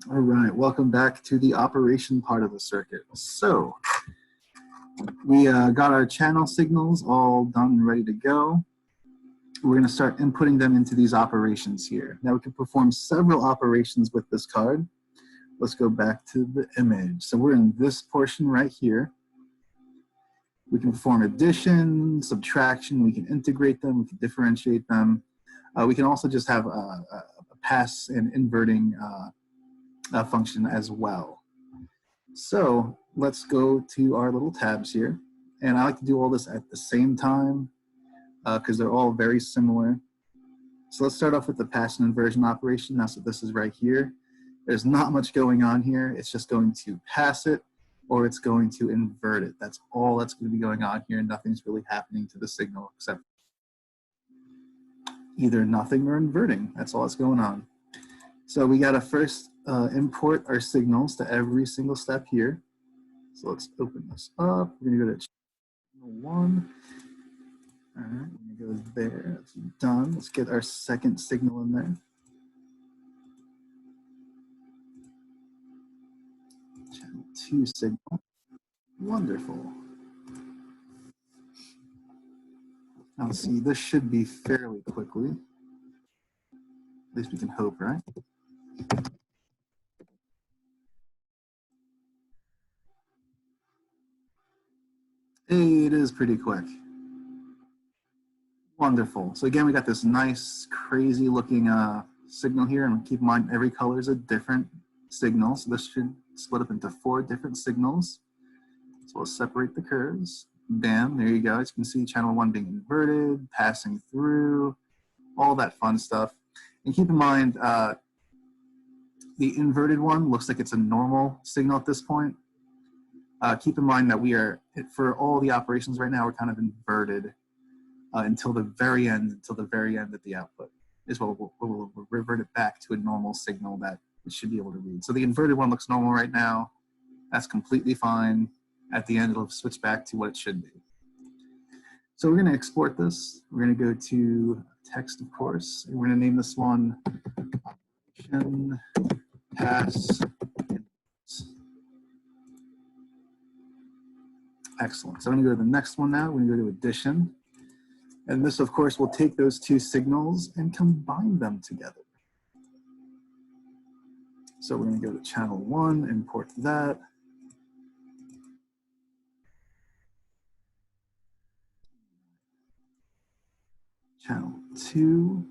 All right, welcome back to the operation part of the circuit. So we got our channel signals all done and ready to go. We're going to start inputting them into these operations here. Now we can perform several operations with this card. Let's go back to the image. So we're in this portion right here. We can perform addition, subtraction, we can integrate them, we can differentiate them. We can also just have a pass and inverting function as well. So let's go to our little tabs here. And I like to do all this at the same time because they're all very similar. So let's start off with the pass and inversion operation. That's what this is right here. There's not much going on here. It's just going to pass it or it's going to invert it. That's all that's going to be going on here. Nothing's really happening to the signal except either nothing or inverting. That's all that's going on. So we got to first import our signals to every single step here. So let's open this up. We're going to go to channel 1. All right, we're going to go there. That's done. Let's get our second signal in there. Channel 2 signal. Wonderful. Now see, this should be fairly quickly. At least we can hope, right? Hey, it is pretty quick. Wonderful. So again, we got this nice, crazy looking signal here, and keep in mind every color is a different signal. So this should split up into 4 different signals. So we'll separate the curves. Bam, there you go. As you can see, channel 1 being inverted, passing through, all that fun stuff. And keep in mind, the inverted one looks like it's a normal signal at this point. Keep in mind that we are, for all the operations right now, we're kind of inverted until the very end at the output is what we'll revert it back to a normal signal that it should be able to read. So the inverted one looks normal right now. That's completely fine. At the end, it'll switch back to what it should be. So we're going to export this. We're going to go to text, of course, and we're going to name this one operation pass. Excellent. So I'm going to go to the next one now. We're going to go to addition. And this, of course, will take those 2 signals and combine them together. So we're going to go to channel 1, import that. Channel 2.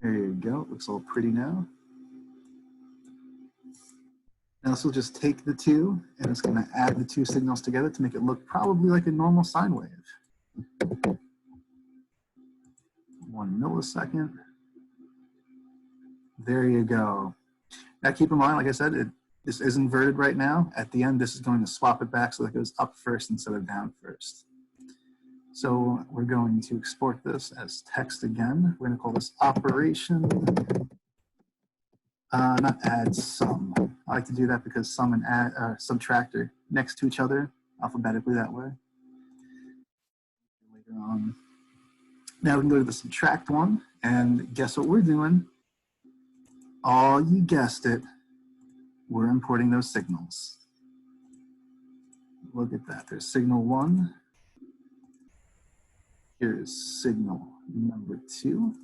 There you go. It looks all pretty now. Now this will just take the 2 and it's going to add the 2 signals together to make it look probably like a normal sine wave. 1 millisecond. There you go. Now keep in mind, like I said, this is inverted right now. At the end, this is going to swap it back so that it goes up first instead of down first. So we're going to export this as text again. We're going to call this operation, not add sum. I like to do that because sum and add, subtract are next to each other alphabetically that way. Later on. Now we can go to the subtract one, and guess what we're doing? Oh, you guessed it. We're importing those signals. Look at that. There's signal 1. Here's signal number 2.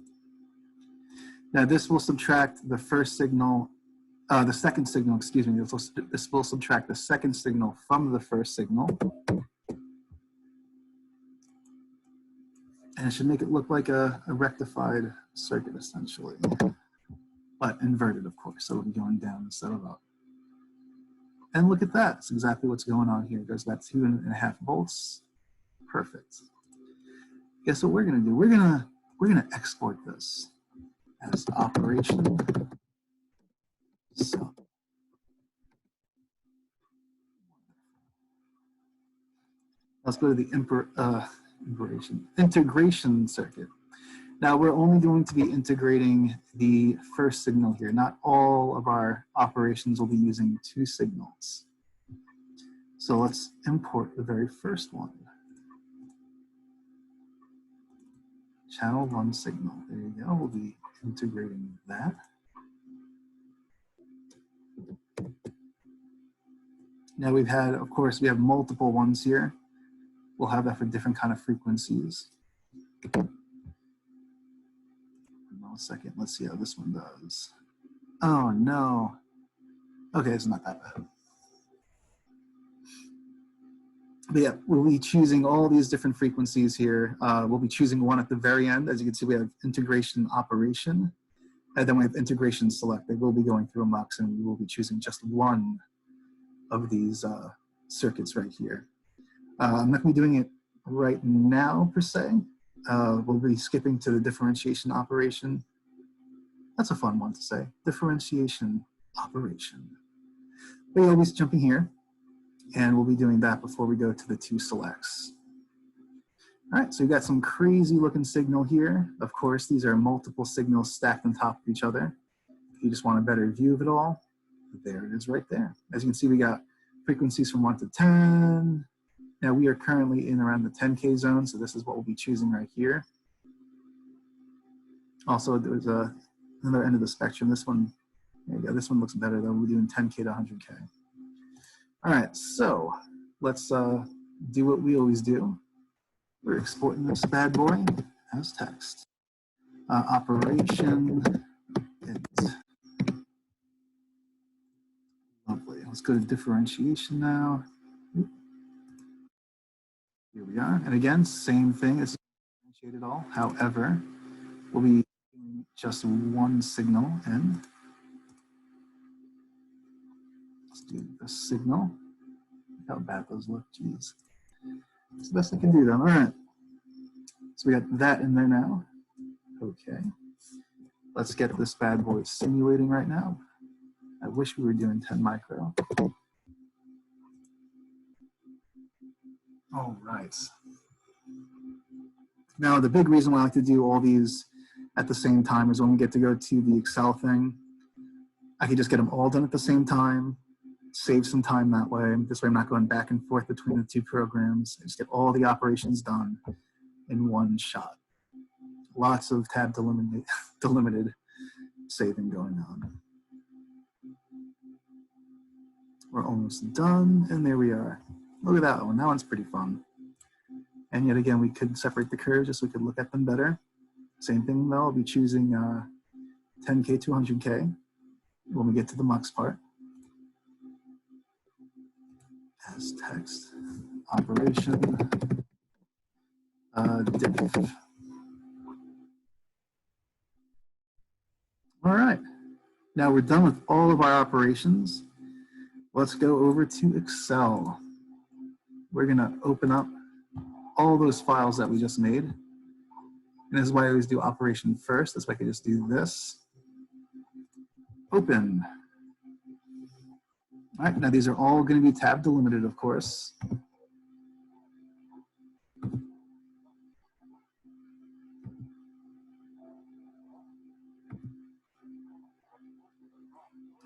Now this will subtract the first signal, the second signal, excuse me. This will subtract the second signal from the first signal. And it should make it look like a rectified circuit, essentially. But inverted, of course. So it'll be going down instead of up. And look at that. That's exactly what's going on here. There's that 2.5 volts. Perfect. Guess what we're going to do? We're going to export this as operation. So let's go to the integration circuit. Now we're only going to be integrating the first signal here. Not all of our operations will be using 2 signals. So let's import the very first one. Channel 1 signal. There you go. We'll be integrating that. Now we've had, of course, we have multiple ones here. We'll have that for different kind of frequencies. Hold on a second, let's see how this one does. Oh no. Okay, it's not that bad. But yeah, we'll be choosing all these different frequencies here. We'll be choosing one at the very end. As you can see, we have integration operation, and then we have integration select. They will be going through a mux, and we will be choosing just one of these circuits right here. I'm not going to be doing it right now, per se. We'll be skipping to the differentiation operation. That's a fun one to say, differentiation operation. But yeah, we'll be jumping here. And we'll be doing that before we go to the two selects. All right, so we've got some crazy looking signal here. Of course, these are multiple signals stacked on top of each other. If you just want a better view of it all, there it is right there. As you can see, we got frequencies from 1 to 10. Now we are currently in around the 10K zone, so this is what we'll be choosing right here. Also, there's another end of the spectrum. This one, there you go. This one looks better though. We're doing 10K to 100K. All right, so let's do what we always do. We're exporting this bad boy as text. Operation int. Lovely. Let's go to differentiation now. Here we are. And again, same thing. It's differentiated all. However, we'll be doing just one signal in. Let's do the signal. Look how bad those look, geez. It's the best I can do then. All right. So we got that in there now. Okay. Let's get this bad boy simulating right now. I wish we were doing 10 micro. All right. Now, the big reason why I like to do all these at the same time is when we get to go to the Excel thing, I can just get them all done at the same time, save some time that way. This way I'm not going back and forth between the two programs. I just get all the operations done in one shot. Lots of tab delimited saving going on. We're almost done, and there we are. Look at that one. That one's pretty fun. And yet again, we could separate the curves just so we could look at them better. Same thing though, I'll be choosing 10K to 100K when we get to the mux part. As text, operation, diff. All right, now we're done with all of our operations. Let's go over to Excel. We're gonna open up all those files that we just made. And this is why I always do operation first. That's why I can just do this. Open. All right, now these are all gonna be tab delimited, of course.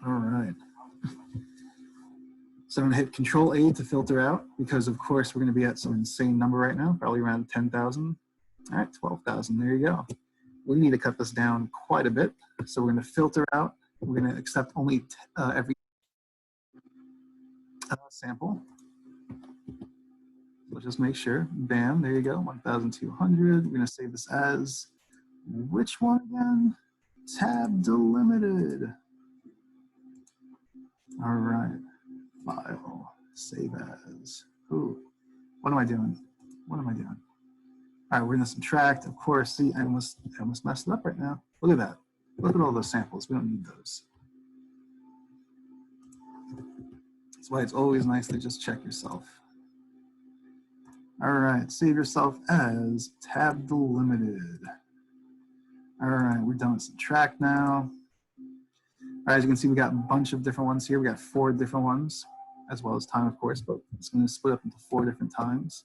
All right. So I'm gonna hit Control A to filter out because of course we're gonna be at some insane number right now, probably around 10,000. All right, 12,000, there you go. We need to cut this down quite a bit. So we're gonna filter out. We're gonna accept only every sample. So just make sure, bam, there you go, 1,200. We're gonna save this as, which one again? Tab delimited. All right. File, save as. Ooh, what am I doing? What am I doing? All right, we're gonna subtract. Of course, see, I almost messed it up right now. Look at that. Look at all those samples. We don't need those. That's why it's always nice to just check yourself. All right, save yourself as tab delimited. All right, we're done with subtract now. All right, as you can see, we got a bunch of different ones here. We got 4 different ones, as well as time, of course, but it's going to split up into 4 different times.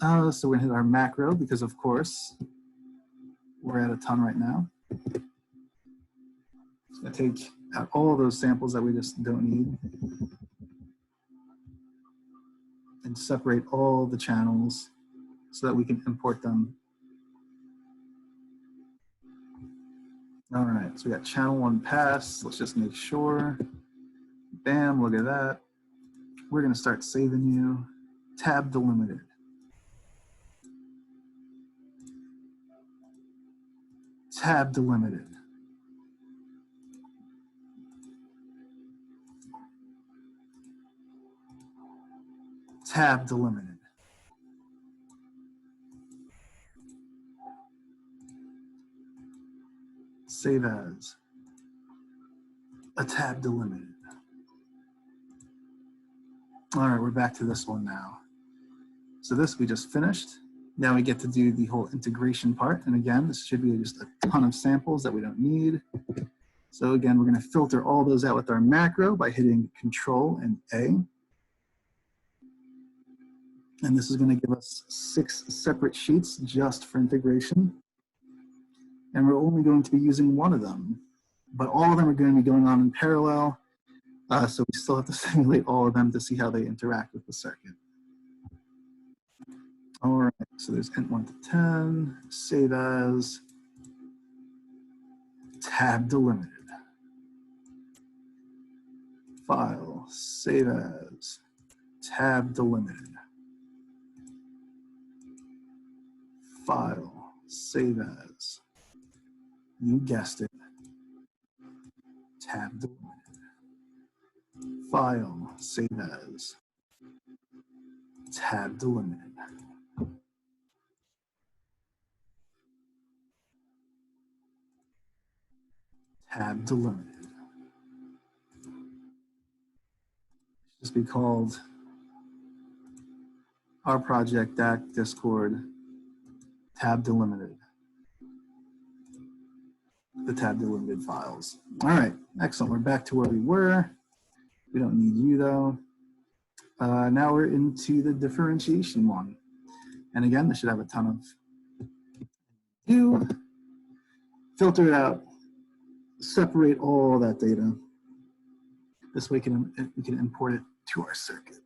So we're going to hit our macro because, of course, we're at a ton right now. It's going to take out all of those samples that we just don't need and separate all the channels so that we can import them. All right, so we got channel 1 pass. Let's just make sure. Bam, look at that. we're going to start saving you. Tab delimited. Tab delimited. Tab delimited. Save as. A tab delimited. All right, we're back to this one now. So this we just finished. Now we get to do the whole integration part. And again, this should be just a ton of samples that we don't need. So again, we're going to filter all those out with our macro by hitting Control and A. And this is going to give us 6 separate sheets just for integration. And we're only going to be using one of them. But all of them are going to be going on in parallel. So we still have to simulate all of them to see how they interact with the circuit. All right, so there's int 1 to 10, save as, tab delimited. File, save as, tab delimited. File, save as, you guessed it, tab delimited. File, save as, tab delimited. Tab delimited. Just be called our project DAQ Discord tab delimited. The tab delimited files. All right, excellent. We're back to where we were. We don't need you though. Now we're into the differentiation one. And again, this should have a ton of do. Filter it out, separate all that data. This way we can import it to our circuit.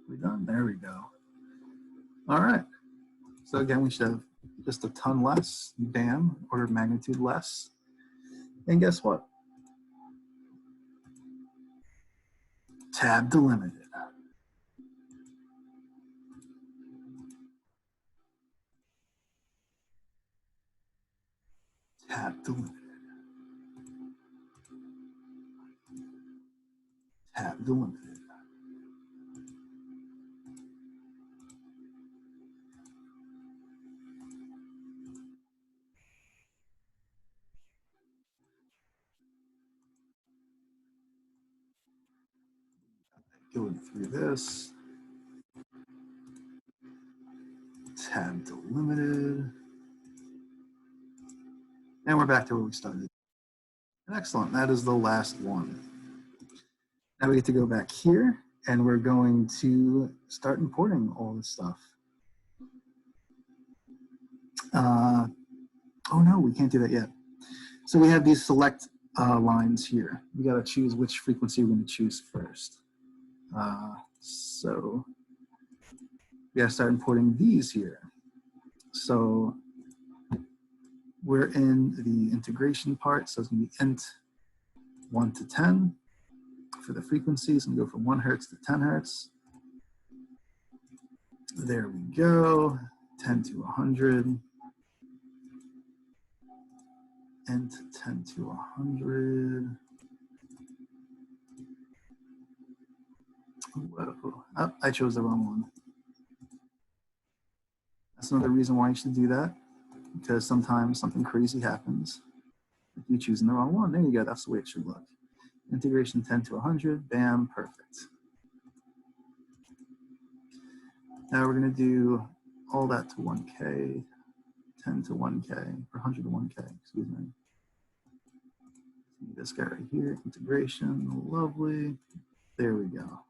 We done? There we go. All right. So again, we should have just a ton less, bam, order of magnitude less. And guess what? Tab delimited. Tab delimited. Tab delimited. Going through this. Tab delimited. And we're back to where we started. Excellent, that is the last one. Now we get to go back here and we're going to start importing all this stuff. Oh no, we can't do that yet. So we have these select lines here. We got to choose which frequency we're going to choose first. So we got to start importing these here. So we're in the integration part, so it's going to be int 1 to 10 for the frequencies, and go from 1 hertz to 10 hertz. There we go, 10 to 100. Int 10 to 100. Whoa. Oh, I chose the wrong one. That's another reason why you should do that, because sometimes something crazy happens if you're choosing the wrong one. There you go, that's the way it should look. Integration 10 to 100, bam, perfect. Now we're gonna do all that to 1K, 10 to 1K, or 100 to 1K, excuse me. This guy right here, integration, lovely. There we go.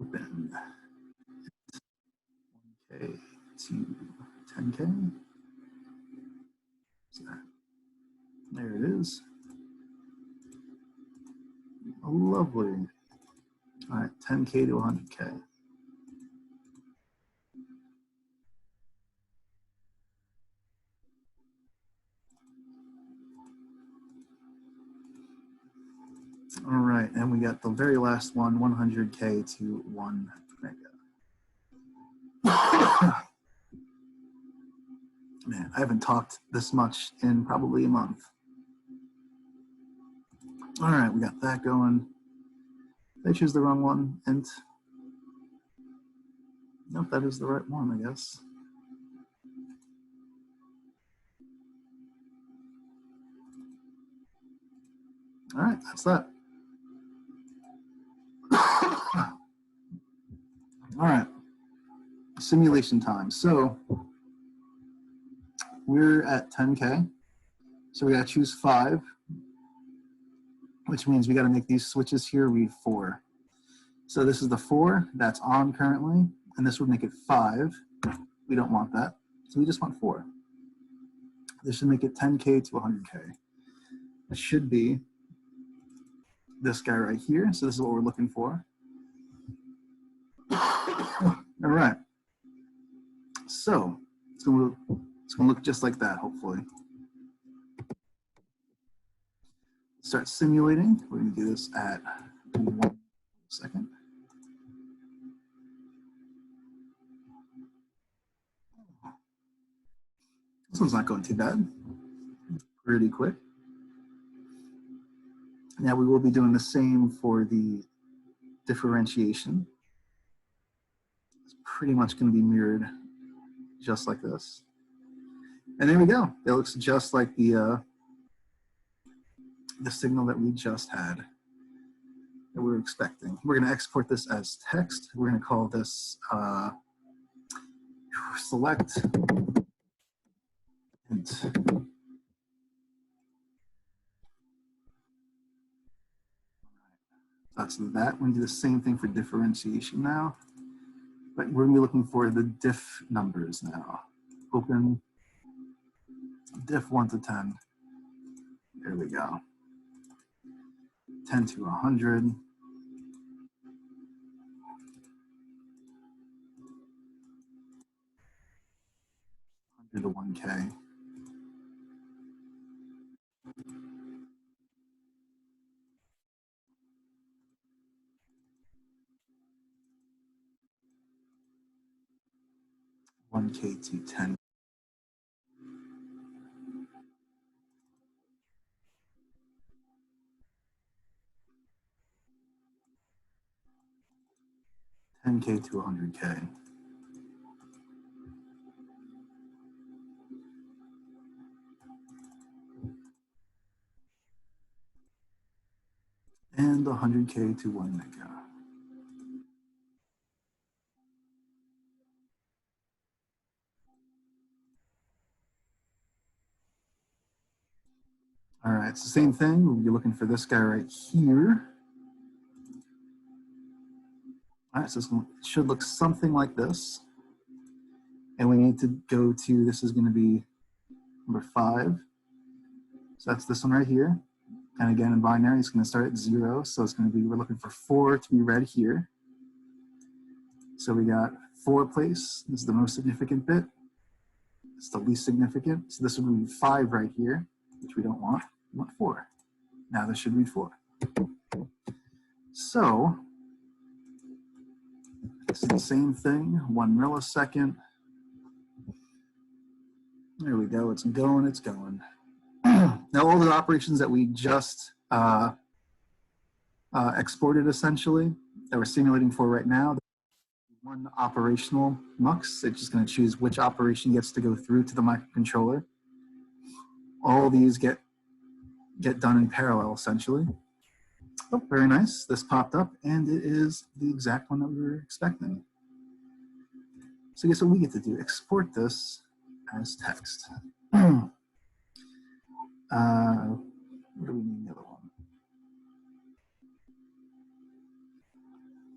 Open 1K to 10K. So there it is. Lovely. All right, 10K to 100K. All right, and we got the very last one, 100K to 1 mega. Man, I haven't talked this much in probably a month. All right, we got that going. Did I choose the wrong one? And nope, that is the right one, I guess. All right, that's that. All right, simulation time. So we're at 10K. So we got to choose 5, which means we got to make these switches here read 4. So this is the 4 that's on currently, and this would make it 5. We don't want that, so we just want 4. This should make it 10K to 100K. It should be this guy right here. So this is what we're looking for. All right. So it's gonna look just like that, hopefully. Start simulating. We're gonna do this at 1 second. This one's not going too bad. Pretty quick. Now we will be doing the same for the differentiation. It's pretty much going to be mirrored just like this. And there we go. It looks just like the signal that we just had, that we were expecting. We're going to export this as text. We're going to call this select int. That's that. We're going to do the same thing for differentiation now, but we're going to be looking for the diff numbers now. Open diff 1 to 10. There we go. 10 to 100. 100 to 1K. $1K to 10. $10K to 100K. And 100K to 1 mega. All right, it's the same thing. We'll be looking for this guy right here. All right, so it should look something like this. And we need to go to, this is going to be number 5. So that's this one right here. And again, in binary, it's going to start at 0. So it's going to be, we're looking for 4 to be read here. So we got 4 place. This is the most significant bit. It's the least significant. So this would be 5 right here, which we don't want. We want 4. Now this should read 4. So this is the same thing, 1 millisecond. There we go, it's going, it's going. Now all the operations that we just exported essentially, that we're simulating for right now, one operational mux. It's just going to choose which operation gets to go through to the microcontroller. All these get done in parallel essentially. Oh, very nice. This popped up and it is the exact one that we were expecting. So guess what we get to do? Export this as text. What do we need the other one?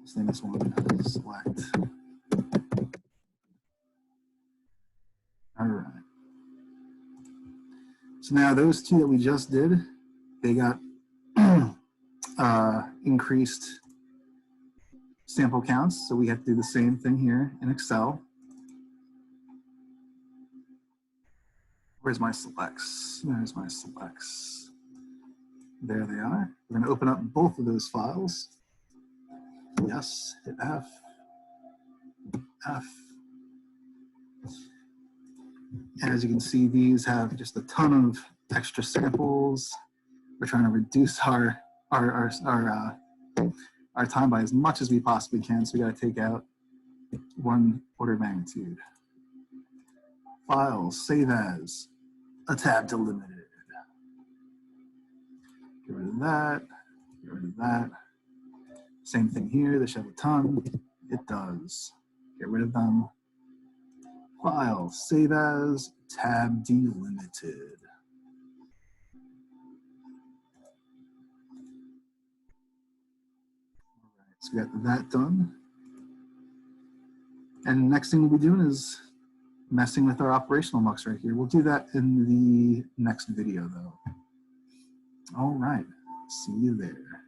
Let's name this one select. All right. So now those two that we just did, they got increased sample counts, so we have to do the same thing here in Excel. Where's my selects? There's my selects. There they are. We're going to open up both of those files. Yes, hit F, F. And as you can see, these have just a ton of extra samples. We're trying to reduce our time by as much as we possibly can, so we got to take out 1 order of magnitude. Files, save as, a tab delimited. Get rid of that, get rid of that. Same thing here, they should have a ton. It does. Get rid of them. File, save as, tab delimited. All right, so we got that done. And the next thing we'll be doing is messing with our operational mux right here. We'll do that in the next video though. All right, see you there.